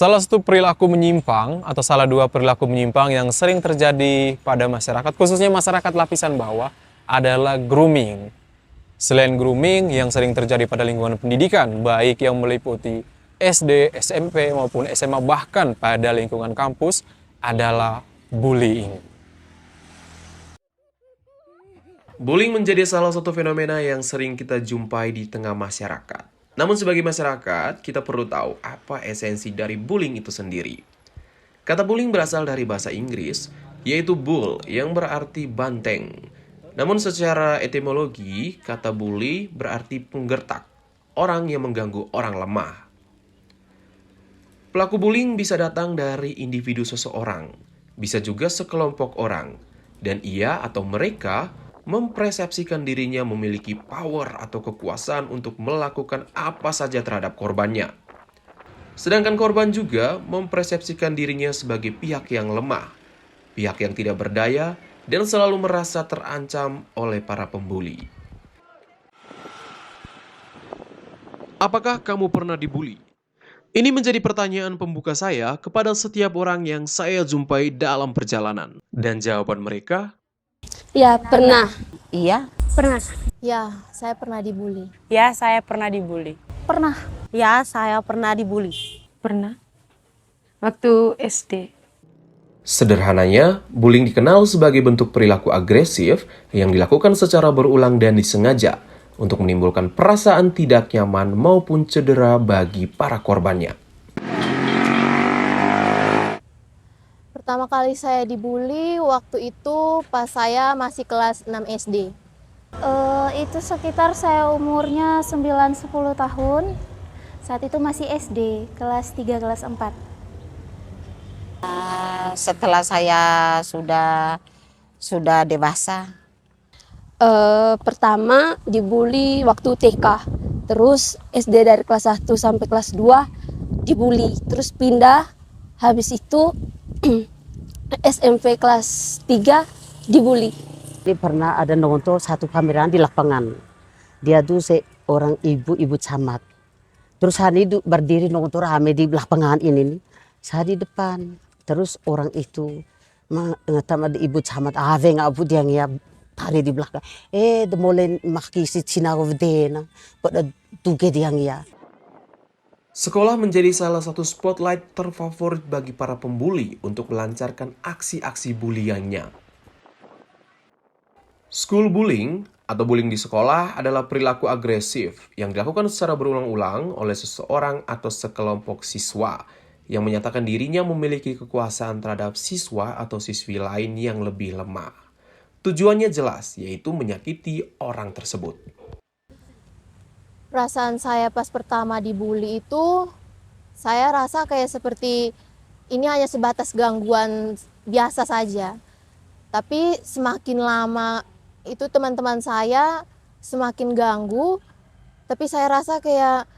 Salah satu perilaku menyimpang atau salah dua perilaku menyimpang yang sering terjadi pada masyarakat, khususnya masyarakat lapisan bawah, adalah grooming. Selain grooming yang sering terjadi pada lingkungan pendidikan, baik yang meliputi SD, SMP maupun SMA, bahkan pada lingkungan kampus, adalah bullying. Bullying menjadi salah satu fenomena yang sering kita jumpai di tengah masyarakat. Namun sebagai masyarakat, kita perlu tahu apa esensi dari bullying itu sendiri. Kata bullying berasal dari bahasa Inggris, yaitu bull yang berarti banteng. Namun secara etimologi, kata bully berarti penggertak, orang yang mengganggu orang lemah. Pelaku bullying bisa datang dari individu seseorang, bisa juga sekelompok orang, dan ia atau mereka mempersepsikan dirinya memiliki power atau kekuasaan untuk melakukan apa saja terhadap korbannya. Sedangkan korban juga mempersepsikan dirinya sebagai pihak yang lemah, pihak yang tidak berdaya, dan selalu merasa terancam oleh para pembuli. Apakah kamu pernah dibully? Ini menjadi pertanyaan pembuka saya kepada setiap orang yang saya jumpai dalam perjalanan. Dan jawaban mereka, Ya, pernah. Iya, Pernah. Ya, saya pernah dibully. Ya, saya pernah dibully. Pernah. ya saya pernah dibully. Pernah. Waktu SD. sederhananya, bullying dikenal sebagai bentuk perilaku agresif yang dilakukan secara berulang dan disengaja untuk menimbulkan perasaan tidak nyaman maupun cedera bagi para korbannya. Pertama kali saya dibully waktu itu pas saya masih kelas 6 SD. Itu sekitar saya umurnya 9-10 tahun. Saat itu masih SD, kelas 3, kelas 4. Setelah saya sudah dewasa. Pertama dibully waktu TK. Terus SD dari kelas 1 sampai kelas 2 dibully. Terus pindah. Habis itu SMP kelas 3 dibully. Dia pernah ada nonton satu pameran di lapangan. Dia tuh seorang ibu camat. Terus hari itu berdiri nonton rame di lapangan ini nih. Saya di depan. Terus orang itu mengatakan ada ibu camat. Ave nggak bu dia ya tadi di belakang. Demolen makisi Cina kovdena. Pada tuge dia ya. Sekolah menjadi salah satu spotlight terfavorit bagi para pembuli untuk melancarkan aksi-aksi bullyingnya. School bullying atau bullying di sekolah adalah perilaku agresif yang dilakukan secara berulang-ulang oleh seseorang atau sekelompok siswa yang menyatakan dirinya memiliki kekuasaan terhadap siswa atau siswi lain yang lebih lemah. Tujuannya jelas, yaitu menyakiti orang tersebut. Perasaan saya pas pertama dibully itu, saya rasa kayak seperti ini hanya sebatas gangguan biasa saja. Tapi semakin lama itu teman-teman saya semakin ganggu, tapi saya rasa kayak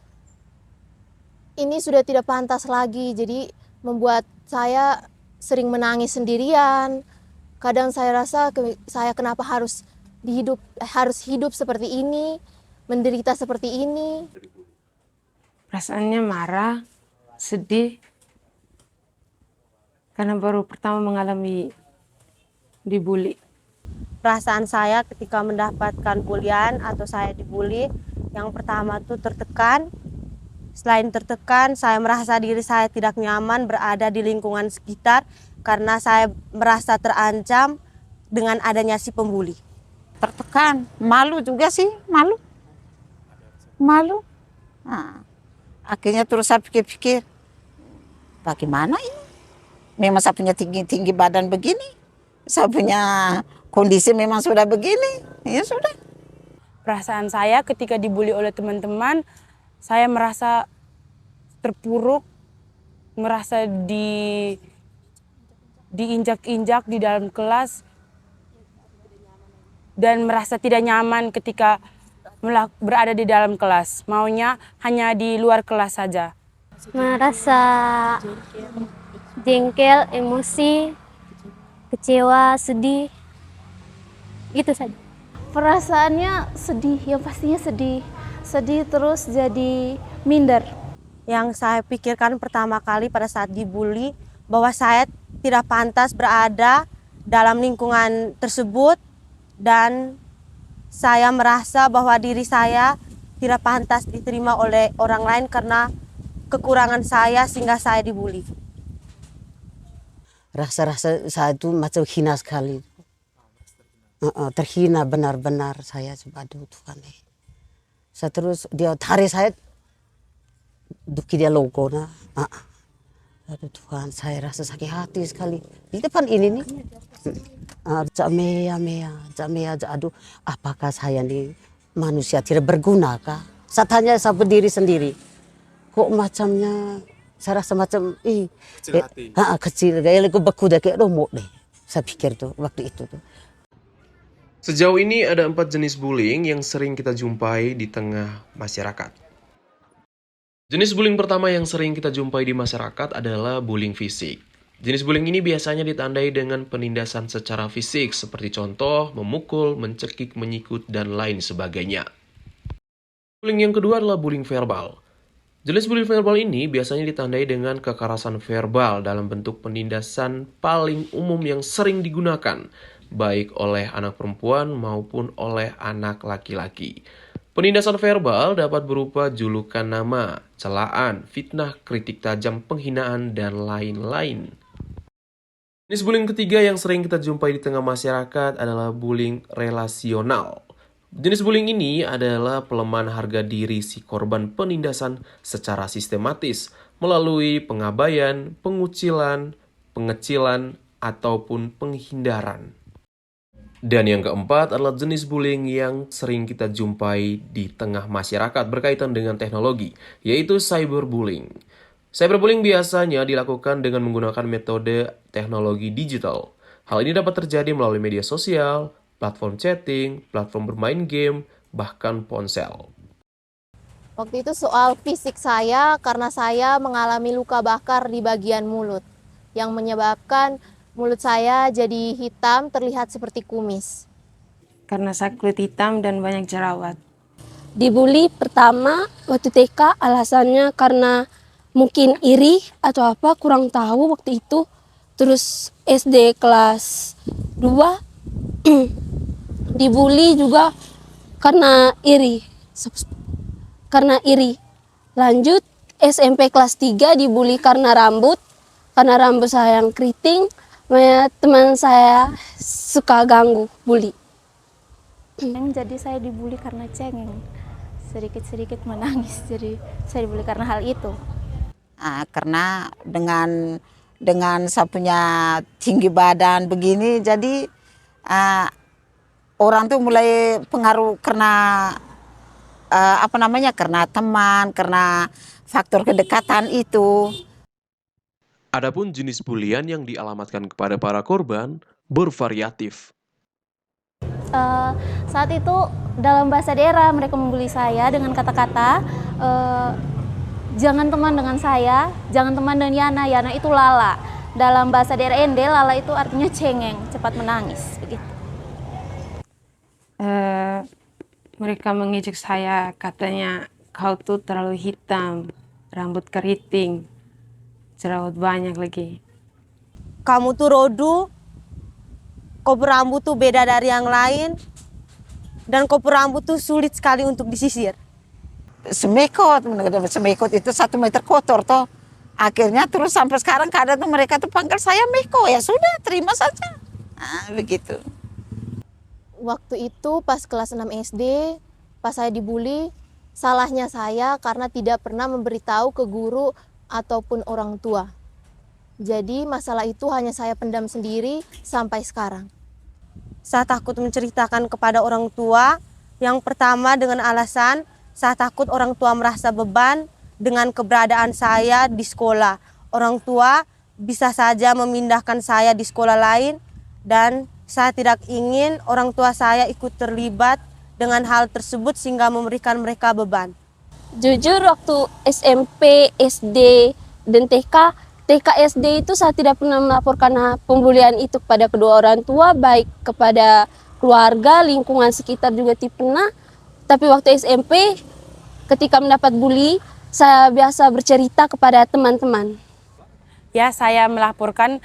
ini sudah tidak pantas lagi. Jadi membuat saya sering menangis sendirian. Kadang saya rasa saya kenapa harus hidup seperti ini, menderita seperti ini. Perasaannya marah, sedih. Karena baru pertama mengalami dibully. Perasaan saya ketika mendapatkan bulian atau saya dibully, yang pertama tuh tertekan. Selain tertekan, saya merasa diri saya tidak nyaman berada di lingkungan sekitar karena saya merasa terancam dengan adanya si pembuli. Tertekan, malu juga sih, malu. Nah, akhirnya terus saya pikir-pikir, bagaimana ini? Memang saya punya tinggi badan begini, saya punya kondisi memang sudah begini, ya sudah. Perasaan saya ketika dibully oleh teman-teman, saya merasa terpuruk, merasa diinjak-injak di dalam kelas, dan merasa tidak nyaman ketika berada di dalam kelas. Maunya hanya di luar kelas saja. Merasa jengkel, emosi, kecewa, sedih. Gitu saja. Perasaannya sedih, yang pastinya sedih. Sedih terus jadi minder. yang saya pikirkan pertama kali pada saat dibully, bahwa saya tidak pantas berada dalam lingkungan tersebut, dan saya merasa bahwa diri saya tidak pantas diterima oleh orang lain karena kekurangan saya sehingga saya dibully. Rasa-rasa saya itu macam hina sekali. Terhina benar-benar saya, aduh Tuhan. Saya terus dia tarik saya, duki dia logo nah. Aduh Tuhan, saya rasa sakit hati sekali. Di depan ini nih. Aduh, apakah saya nih manusia tidak berguna kah? Saya tanya saya berdiri sendiri. Kok macamnya saya rasa macam kecil hati. Kecil kayak aku beku deh kayak romok deh. Saya pikir tuh waktu itu tuh. Sejauh ini ada 4 jenis bullying yang sering kita jumpai di tengah masyarakat. Jenis bullying pertama yang sering kita jumpai di masyarakat adalah bullying fisik. Jenis bullying ini biasanya ditandai dengan penindasan secara fisik, seperti contoh memukul, mencekik, menyikut, dan lain sebagainya. Bullying yang kedua adalah bullying verbal. Jenis bullying verbal ini biasanya ditandai dengan kekerasan verbal dalam bentuk penindasan paling umum yang sering digunakan, baik oleh anak perempuan maupun oleh anak laki-laki. Penindasan verbal dapat berupa julukan nama, celaan, fitnah, kritik tajam, penghinaan, dan lain-lain. Jenis bullying ketiga yang sering kita jumpai di tengah masyarakat adalah bullying relasional. Jenis bullying ini adalah pelemahan harga diri si korban penindasan secara sistematis melalui pengabaian, pengucilan, pengecilan, ataupun penghindaran. Dan yang keempat adalah jenis bullying yang sering kita jumpai di tengah masyarakat berkaitan dengan teknologi, yaitu cyberbullying. Cyberbullying biasanya dilakukan dengan menggunakan metode teknologi digital. Hal ini dapat terjadi melalui media sosial, platform chatting, platform bermain game, bahkan ponsel. Waktu itu soal fisik saya karena saya mengalami luka bakar di bagian mulut yang menyebabkan mulut saya jadi hitam, terlihat seperti kumis. Karena saya kulit hitam dan banyak jerawat. Dibully pertama waktu TK alasannya karena mungkin iri atau apa, kurang tahu waktu itu. Terus SD kelas 2 dibully juga karena iri. Lanjut SMP kelas 3 dibully karena rambut saya yang keriting. Teman saya suka ganggu, bully. Jadi saya dibully karena cengeng, sedikit-sedikit menangis, jadi saya dibully karena hal itu. Karena dengan saya punya tinggi badan begini, jadi orang tuh mulai pengaruh karena karena teman, karena faktor kedekatan itu. Adapun jenis bulian yang dialamatkan kepada para korban bervariatif. Saat itu dalam bahasa daerah mereka membuli saya dengan kata-kata jangan teman dengan saya, jangan teman dengan Yana, Yana itu lala. Dalam bahasa daerah ND, lala itu artinya cengeng, cepat menangis, begitu. Mereka mengejek saya, katanya kau tuh terlalu hitam, rambut keriting, jerawat banyak lagi. Kamu tuh rodu, kau berambut tuh beda dari yang lain, dan kau berambut tuh sulit sekali untuk disisir. Semekot itu 1 meter kotor toh. Akhirnya terus sampai sekarang kadang tuh mereka tuh panggil saya Meko, ya sudah terima saja. Begitu. Waktu itu pas kelas 6 SD, pas saya dibully, salahnya saya karena tidak pernah memberitahu ke guru ataupun orang tua. Jadi masalah itu hanya saya pendam sendiri sampai sekarang. Saya takut menceritakan kepada orang tua, yang pertama dengan alasan saya takut orang tua merasa beban dengan keberadaan saya di sekolah. Orang tua bisa saja memindahkan saya di sekolah lain, dan saya tidak ingin orang tua saya ikut terlibat dengan hal tersebut sehingga memberikan mereka beban. Jujur waktu SMP, SD, dan TK SD itu saya tidak pernah melaporkan pembulian itu kepada kedua orang tua, baik kepada keluarga, lingkungan sekitar juga tidak pernah. Tapi waktu SMP ketika mendapat bully, saya biasa bercerita kepada teman-teman. Ya, saya melaporkan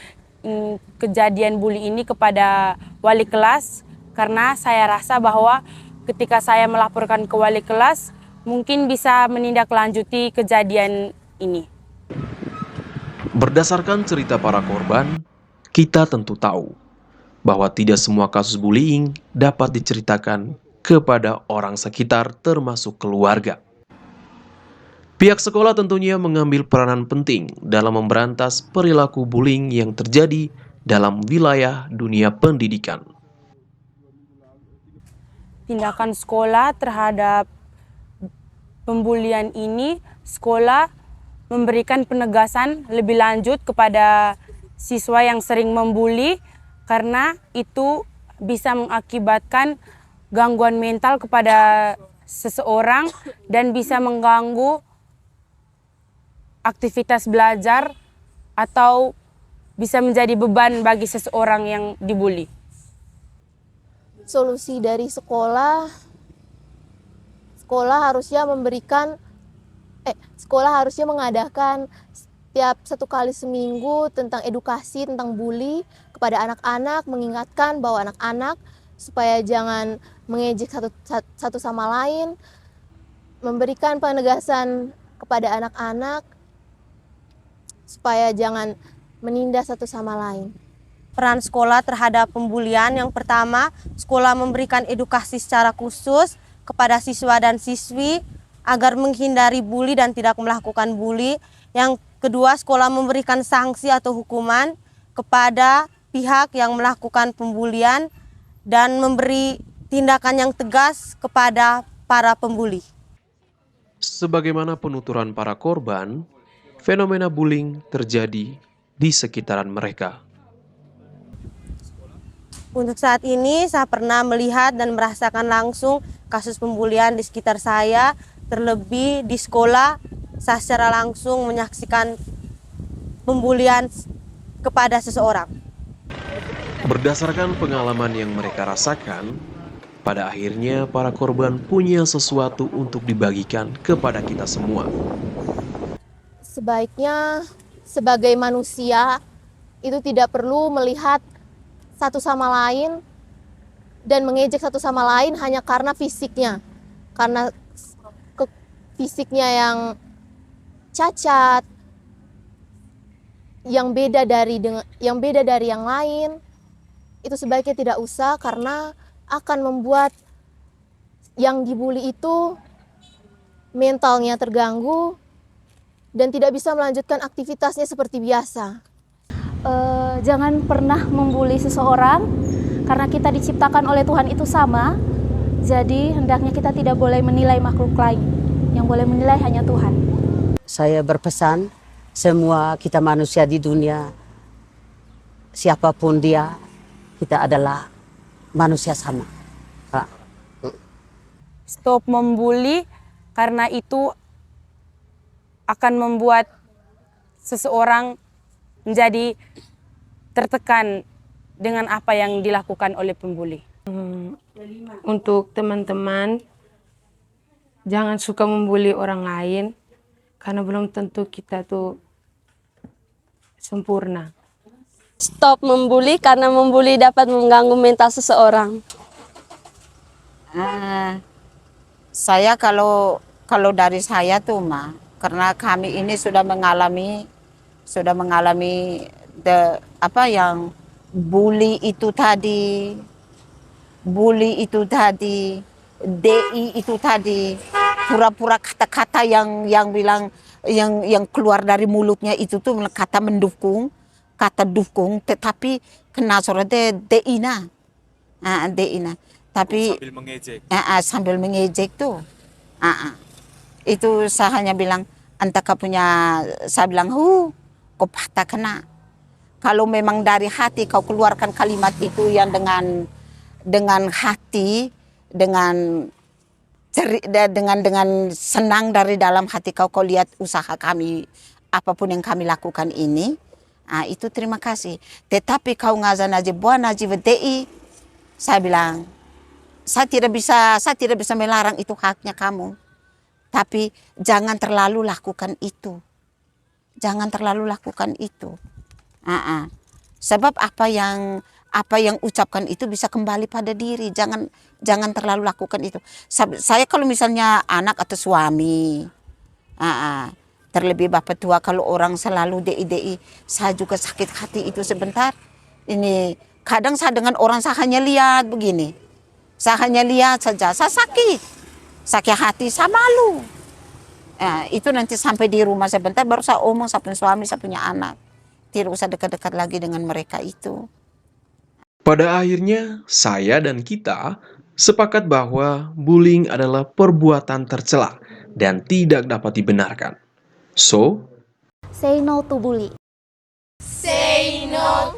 kejadian bully ini kepada wali kelas karena saya rasa bahwa ketika saya melaporkan ke wali kelas mungkin bisa menindaklanjuti kejadian ini. Berdasarkan cerita para korban, kita tentu tahu bahwa tidak semua kasus bullying dapat diceritakan kepada orang sekitar termasuk keluarga. Pihak sekolah tentunya mengambil peranan penting dalam memberantas perilaku bullying yang terjadi dalam wilayah dunia pendidikan. Tindakan sekolah terhadap pembulian ini, sekolah memberikan penegasan lebih lanjut kepada siswa yang sering membuli karena itu bisa mengakibatkan gangguan mental kepada seseorang dan bisa mengganggu aktivitas belajar atau bisa menjadi beban bagi seseorang yang dibully. Solusi dari sekolah harusnya mengadakan setiap 1 kali seminggu tentang edukasi tentang bully kepada anak-anak, mengingatkan bahwa anak-anak supaya jangan mengejek satu sama lain, memberikan penegasan kepada anak-anak supaya jangan menindas satu sama lain. Peran sekolah terhadap pembulian, yang pertama, sekolah memberikan edukasi secara khusus kepada siswa dan siswi agar menghindari bully dan tidak melakukan bully. Yang kedua, sekolah memberikan sanksi atau hukuman kepada pihak yang melakukan pembulian dan memberi tindakan yang tegas kepada para pembuli. Sebagaimana penuturan para korban, fenomena bullying terjadi di sekitaran mereka. Untuk saat ini saya pernah melihat dan merasakan langsung kasus pembulian di sekitar saya, terlebih di sekolah saya secara langsung menyaksikan pembulian kepada seseorang. Berdasarkan pengalaman yang mereka rasakan, pada akhirnya para korban punya sesuatu untuk dibagikan kepada kita semua. Sebaiknya sebagai manusia itu tidak perlu melihat satu sama lain dan mengejek satu sama lain hanya karena fisiknya. Karena fisiknya yang cacat, yang beda dari yang lain, itu sebaiknya tidak usah karena akan membuat yang dibully itu mentalnya terganggu dan tidak bisa melanjutkan aktivitasnya seperti biasa. Jangan pernah membuli seseorang karena kita diciptakan oleh Tuhan itu sama. Jadi hendaknya kita tidak boleh menilai makhluk lain. Yang boleh menilai hanya Tuhan. Saya berpesan semua kita manusia di dunia, siapapun dia, kita adalah manusia sama. Stop membuli karena itu akan membuat seseorang menjadi tertekan dengan apa yang dilakukan oleh pembuli. Untuk teman-teman, jangan suka membuli orang lain karena belum tentu kita tuh sempurna. Stop membuli karena membuli dapat mengganggu mental seseorang. Saya kalau dari saya tuh mah, karena kami ini sudah mengalami yang bully itu tadi, DI itu tadi, pura-pura kata-kata yang bilang yang keluar dari mulutnya itu tuh kata mendukung, kata dukung, tetapi kena surat DI nah, tapi sambil mengejek tuh, itu saya hanya bilang saya bilang kau patah kena. Kalau memang dari hati kau keluarkan kalimat itu yang dengan hati, dengan senang dari dalam hati kau lihat usaha kami, apapun yang kami lakukan ini, itu terima kasih. Tetapi kau ngazan aja buan aja VDI, saya bilang saya tidak bisa melarang, itu haknya kamu. Tapi jangan terlalu lakukan itu. Jangan terlalu lakukan itu. Sebab apa yang ucapkan itu bisa kembali pada diri. Jangan terlalu lakukan itu. Saya kalau misalnya anak atau suami, terlebih bapak tua, kalau orang selalu DI, saya juga sakit hati itu sebentar. Ini kadang saya dengan orang saya hanya lihat begini. Saya hanya lihat saja, saya sakit hati, saya malu. Itu nanti sampai di rumah sebentar baru saya omong, saya punya suami, saya punya anak. Tidak usah dekat-dekat lagi dengan mereka itu. Pada akhirnya, saya dan kita sepakat bahwa bullying adalah perbuatan tercela dan tidak dapat dibenarkan. So, Say no to bully. Say no